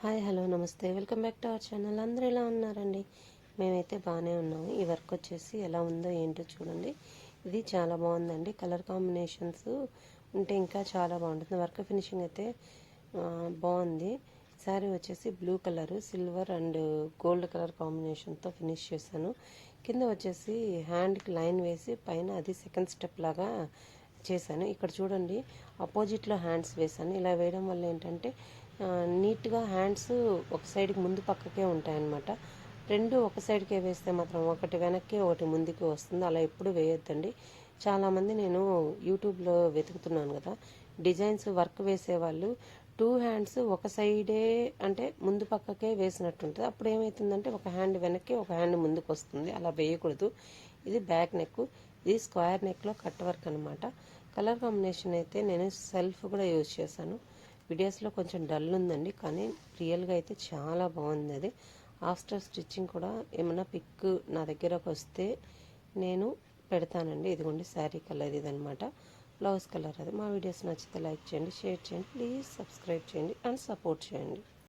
Hi hello నమస్తే welcome back to our channel. అందరూ ఎలా ఉన్నారండి? మేమైతే బాగానే ఉన్నాము. ఈ వర్క్ వచ్చేసి ఎలా ఉందో ఏంటో చూడండి. ఇది చాలా బాగుందండి. కలర్ కాంబినేషన్స్ ఉంటే ఇంకా చాలా బాగుంటుంది. వర్క్ ఫినిషింగ్ అయితే బాగుంది. శారీ వచ్చేసి blue colour, silver and gold colour కాంబినేషన్తో ఫినిష్ చేశాను. కింద వచ్చేసి హ్యాండ్కి లైన్ వేసి పైన అది సెకండ్ స్టెప్ లాగా చేశాను. ఇక్కడ చూడండి, అపోజిట్లో హ్యాండ్స్ వేశాను. ఇలా వేయడం వల్ల ఏంటంటే నీట్గా హ్యాండ్స్ ఒక సైడ్కి ముందు పక్కకే ఉంటాయన్నమాట. రెండు ఒక సైడ్కే వేస్తే మాత్రం ఒకటి వెనక్కి ఒకటి ముందుకి వస్తుంది. అలా ఎప్పుడు వేయొద్దండి. చాలామంది నేను యూట్యూబ్లో వెతుకుతున్నాను కదా, డిజైన్స్ వర్క్ వేసేవాళ్ళు టూ హ్యాండ్స్ ఒక సైడే అంటే ముందు పక్కకే వేసినట్టుంటుంది. అప్పుడు ఏమవుతుందంటే ఒక హ్యాండ్ వెనక్కి ఒక హ్యాండ్ ముందుకు వస్తుంది. అలా వేయకూడదు. ఇది బ్యాక్ నెక్, ఇది స్క్వేర్ నెక్లో కట్ వర్క్ అనమాట. కలర్ కాంబినేషన్ అయితే నేను సెల్ఫ్ కూడా యూజ్ చేశాను. వీడియోస్లో కొంచెం డల్ ఉందండి, కానీ రియల్గా అయితే చాలా బాగుంది. అది ఆఫ్టర్ స్టిచ్చింగ్ కూడా ఏమైనా పిక్ నా దగ్గరకు వస్తే నేను పెడతానండి. ఇదిగోండి శారీ కలర్ ఇదనమాట, బ్లౌజ్ కలర్ అది. మా వీడియోస్ నచ్చితే లైక్ చేయండి, షేర్ చేయండి, ప్లీజ్ సబ్స్క్రైబ్ చేయండి అండ్ సపోర్ట్ చేయండి.